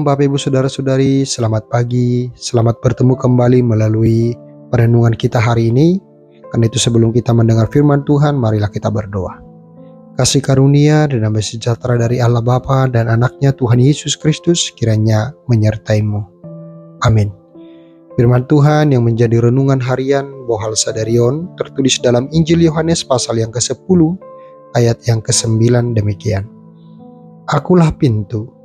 Bapak Ibu Saudara-saudari, selamat pagi, selamat bertemu kembali melalui perenungan kita hari ini. Karena itu sebelum kita mendengar firman Tuhan, marilah kita berdoa. Kasih karunia dan damai sejahtera dari Allah Bapa dan anaknya Tuhan Yesus Kristus kiranya menyertaimu. Amin. Firman Tuhan yang menjadi renungan harian Bohal Sadarion tertulis dalam Injil Yohanes pasal yang ke-10 ayat yang ke-9 demikian. Akulah pintu.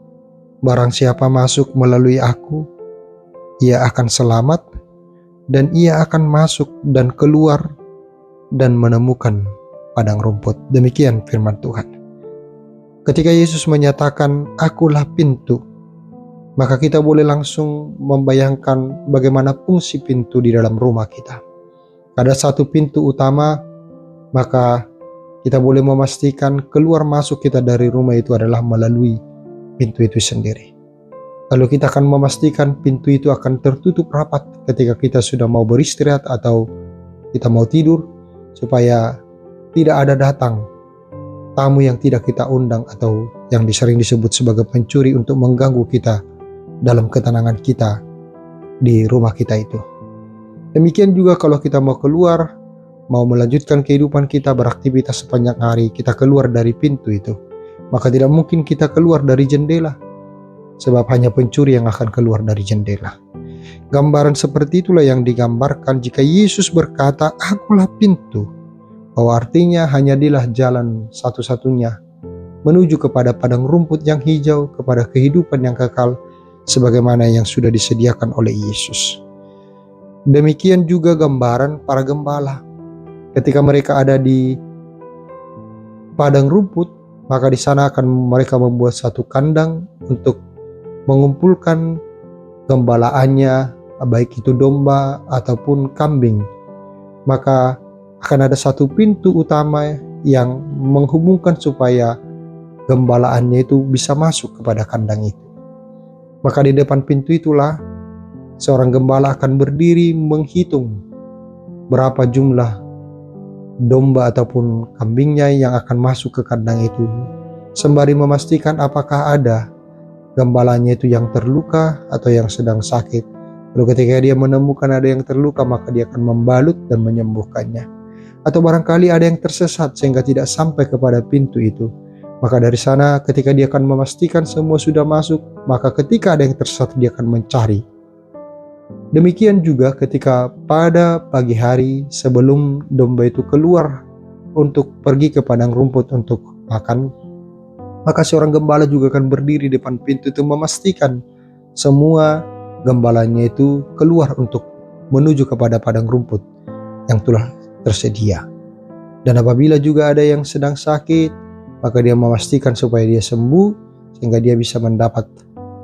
Barang siapa masuk melalui aku, ia akan selamat, dan ia akan masuk dan keluar dan menemukan padang rumput. Demikian firman Tuhan. Ketika Yesus menyatakan, akulah pintu, maka kita boleh langsung membayangkan bagaimana fungsi pintu di dalam rumah kita. Ada satu pintu utama, maka kita boleh memastikan keluar masuk kita dari rumah itu adalah melalui pintu itu sendiri. Lalu kita akan memastikan pintu itu akan tertutup rapat ketika kita sudah mau beristirahat atau kita mau tidur, supaya tidak ada datang tamu yang tidak kita undang atau yang sering disebut sebagai pencuri untuk mengganggu kita dalam ketenangan kita di rumah kita itu. Demikian juga kalau kita mau keluar, mau melanjutkan kehidupan kita beraktivitas sepanjang hari, kita keluar dari pintu itu. Maka tidak mungkin kita keluar dari jendela, sebab hanya pencuri yang akan keluar dari jendela. Gambaran seperti itulah yang digambarkan jika Yesus berkata, akulah pintu, bahwa artinya hanya dialah jalan satu-satunya menuju kepada padang rumput yang hijau, kepada kehidupan yang kekal, sebagaimana yang sudah disediakan oleh Yesus. Demikian juga gambaran para gembala. Ketika mereka ada di padang rumput, maka di sana akan mereka membuat satu kandang untuk mengumpulkan gembalaannya, baik itu domba ataupun kambing. Maka akan ada satu pintu utama yang menghubungkan supaya gembalaannya itu bisa masuk kepada kandang itu. Maka di depan pintu itulah seorang gembala akan berdiri menghitung berapa jumlah domba ataupun kambingnya yang akan masuk ke kandang itu, sembari memastikan apakah ada gembalanya itu yang terluka atau yang sedang sakit. Lalu ketika dia menemukan ada yang terluka, maka dia akan membalut dan menyembuhkannya. Atau barangkali ada yang tersesat sehingga tidak sampai kepada pintu itu, maka dari sana ketika dia akan memastikan semua sudah masuk, maka ketika ada yang tersesat dia akan mencari. Demikian juga ketika pada pagi hari sebelum domba itu keluar untuk pergi ke padang rumput untuk makan, maka seorang gembala juga akan berdiri di depan pintu itu memastikan semua gembalanya itu keluar untuk menuju kepada padang rumput yang telah tersedia. Dan apabila juga ada yang sedang sakit, maka dia memastikan supaya dia sembuh sehingga dia bisa mendapat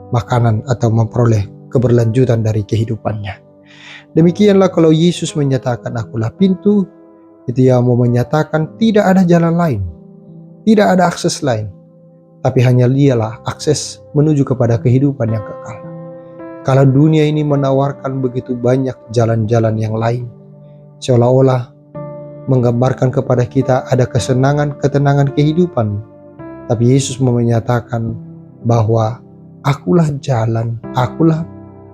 makanan atau memperoleh keberlanjutan dari kehidupannya. Demikianlah kalau Yesus menyatakan akulah pintu, itu yang mau menyatakan tidak ada jalan lain, tidak ada akses lain, tapi hanya dialah akses menuju kepada kehidupan yang kekal. Kalau dunia ini menawarkan begitu banyak jalan-jalan yang lain, seolah-olah menggambarkan kepada kita ada kesenangan, ketenangan kehidupan, tapi Yesus mau menyatakan bahwa akulah jalan, akulah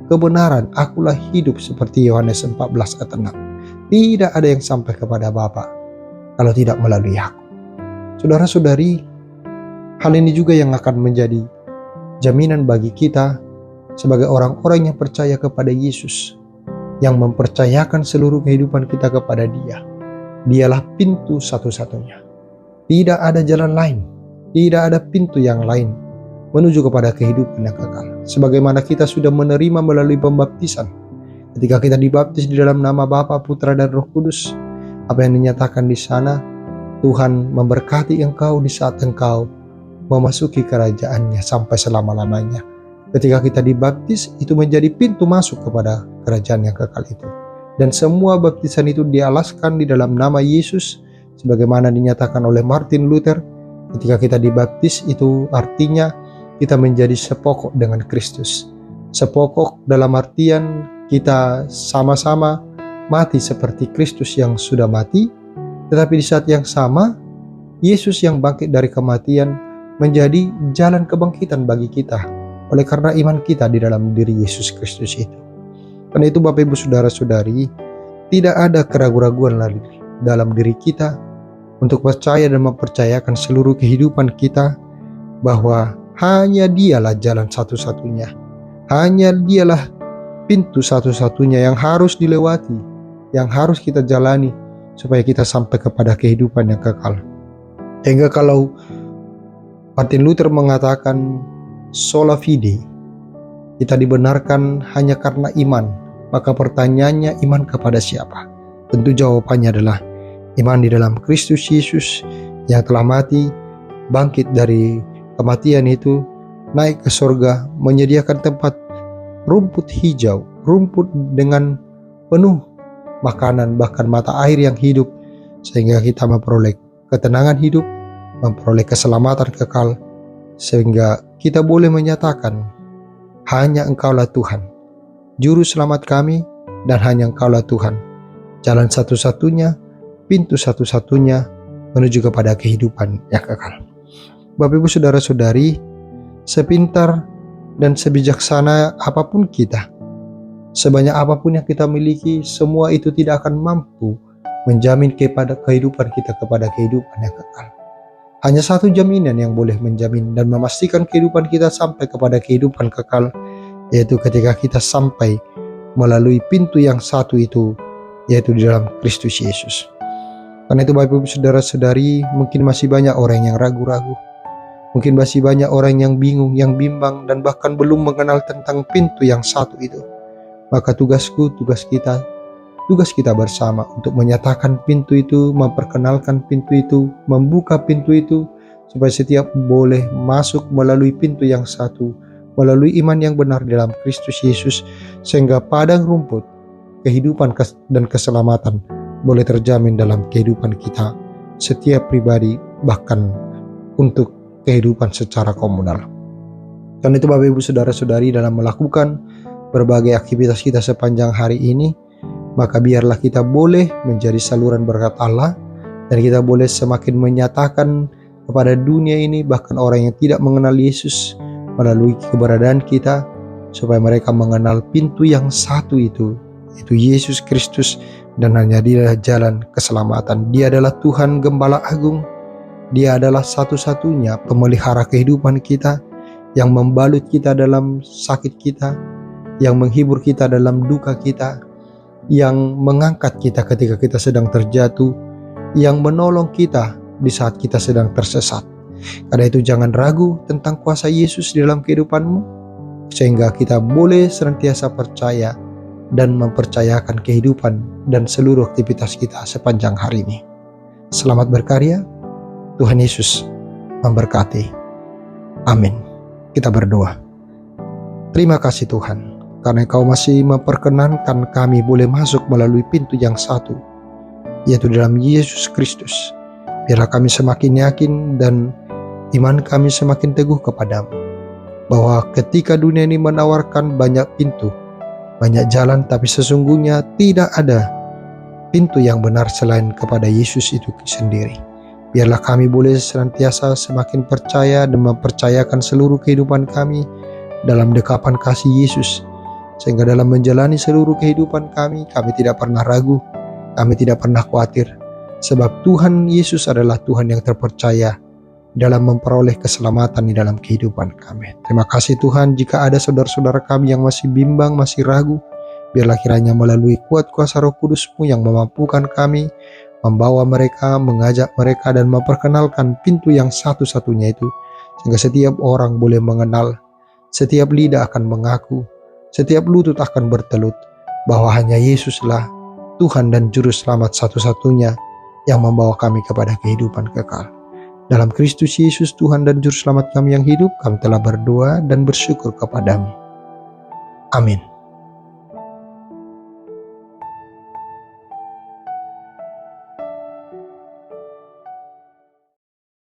kebenaran, akulah hidup, seperti Yohanes 14 ayat 6. Tidak ada yang sampai kepada Bapa kalau tidak melalui aku. Saudara-saudari, hal ini juga yang akan menjadi jaminan bagi kita sebagai orang-orang yang percaya kepada Yesus, yang mempercayakan seluruh kehidupan kita kepada Dia. Dialah pintu satu-satunya. Tidak ada jalan lain, tidak ada pintu yang lain menuju kepada kehidupan yang kekal. Sebagaimana kita sudah menerima melalui pembaptisan. Ketika kita dibaptis di dalam nama Bapa, Putra dan Roh Kudus, apa yang dinyatakan di sana, Tuhan memberkati engkau di saat engkau memasuki kerajaannya sampai selama-lamanya. Ketika kita dibaptis, itu menjadi pintu masuk kepada kerajaan yang kekal itu. Dan semua baptisan itu dialaskan di dalam nama Yesus, sebagaimana dinyatakan oleh Martin Luther. Ketika kita dibaptis, itu artinya kita menjadi sepokok dengan Kristus. Sepokok dalam artian kita sama-sama mati seperti Kristus yang sudah mati, tetapi di saat yang sama Yesus yang bangkit dari kematian menjadi jalan kebangkitan bagi kita. oleh karena iman kita di dalam diri Yesus Kristus itu. Karena itu Bapak Ibu Saudara-saudari, tidak ada keraguan-raguan lagi dalam diri kita untuk percaya dan mempercayakan seluruh kehidupan kita bahwa hanya Dialah jalan satu-satunya, hanya Dialah pintu satu-satunya yang harus dilewati, yang harus kita jalani supaya kita sampai kepada kehidupan yang kekal. Sehingga kalau Martin Luther mengatakan sola fide, kita dibenarkan hanya karena iman, maka pertanyaannya iman kepada siapa? Tentu jawabannya adalah iman di dalam Kristus Yesus yang telah mati, bangkit dari kematian itu, naik ke surga, menyediakan tempat rumput hijau, rumput dengan penuh makanan, bahkan mata air yang hidup, sehingga kita memperoleh ketenangan hidup, memperoleh keselamatan kekal, sehingga kita boleh menyatakan hanya Engkaulah Tuhan, Juru Selamat kami, dan hanya Engkaulah Tuhan, jalan satu-satunya, pintu satu-satunya menuju kepada kehidupan yang kekal. Bapak Ibu Saudara-saudari, sepintar dan sebijaksana apapun kita, sebanyak apapun yang kita miliki, semua itu tidak akan mampu menjamin kepada kehidupan kita kepada kehidupan yang kekal. Hanya satu jaminan yang boleh menjamin dan memastikan kehidupan kita sampai kepada kehidupan kekal, yaitu ketika kita sampai melalui pintu yang satu itu, yaitu di dalam Kristus Yesus. Karena itu Bapak Ibu Saudara-saudari, mungkin masih banyak orang yang ragu-ragu, mungkin masih banyak orang yang bingung, yang bimbang, dan bahkan belum mengenal tentang pintu yang satu itu. Maka tugas kita bersama untuk menyatakan pintu itu, memperkenalkan pintu itu, membuka pintu itu, supaya setiap boleh masuk melalui pintu yang satu, melalui iman yang benar dalam Kristus Yesus, sehingga padang rumput, kehidupan dan keselamatan boleh terjamin dalam kehidupan kita setiap pribadi, bahkan untuk kehidupan secara komunal. Karena itu Bapak Ibu Saudara-saudari, dalam melakukan berbagai aktivitas kita sepanjang hari ini, maka biarlah kita boleh menjadi saluran berkat Allah, dan kita boleh semakin menyatakan kepada dunia ini, bahkan orang yang tidak mengenal Yesus, melalui keberadaan kita, supaya mereka mengenal pintu yang satu itu, yaitu Yesus Kristus, dan hanya Dialah jalan keselamatan. Dia adalah Tuhan Gembala Agung, Dia adalah satu-satunya pemelihara kehidupan kita, yang membalut kita dalam sakit kita, yang menghibur kita dalam duka kita, yang mengangkat kita ketika kita sedang terjatuh, yang menolong kita di saat kita sedang tersesat. Karena itu jangan ragu tentang kuasa Yesus di dalam kehidupanmu, sehingga kita boleh senantiasa percaya dan mempercayakan kehidupan dan seluruh aktivitas kita sepanjang hari ini. Selamat berkarya, Tuhan Yesus memberkati. Amin. Kita berdoa. Terima kasih Tuhan, karena Engkau masih memperkenankan kami boleh masuk melalui pintu yang satu, yaitu dalam Yesus Kristus. Biarlah kami semakin yakin dan iman kami semakin teguh kepadamu, bahwa ketika dunia ini menawarkan banyak pintu, banyak jalan, tapi sesungguhnya tidak ada pintu yang benar selain kepada Yesus itu sendiri. Biarlah kami boleh senantiasa semakin percaya dan mempercayakan seluruh kehidupan kami dalam dekapan kasih Yesus, sehingga dalam menjalani seluruh kehidupan kami tidak pernah ragu, kami tidak pernah khawatir, sebab Tuhan Yesus adalah Tuhan yang terpercaya dalam memperoleh keselamatan di dalam kehidupan kami. Terima kasih Tuhan, jika ada saudara-saudara kami yang masih bimbang, masih ragu, biarlah kiranya melalui kuat kuasa Roh Kudus-Mu yang memampukan kami, membawa mereka, mengajak mereka, dan memperkenalkan pintu yang satu-satunya itu, sehingga setiap orang boleh mengenal, setiap lidah akan mengaku, setiap lutut akan bertelut bahwa hanya Yesuslah Tuhan dan Juru Selamat satu-satunya yang membawa kami kepada kehidupan kekal. Dalam Kristus Yesus Tuhan dan Juru Selamat kami yang hidup, kami telah berdoa dan bersyukur kepadamu. Amin.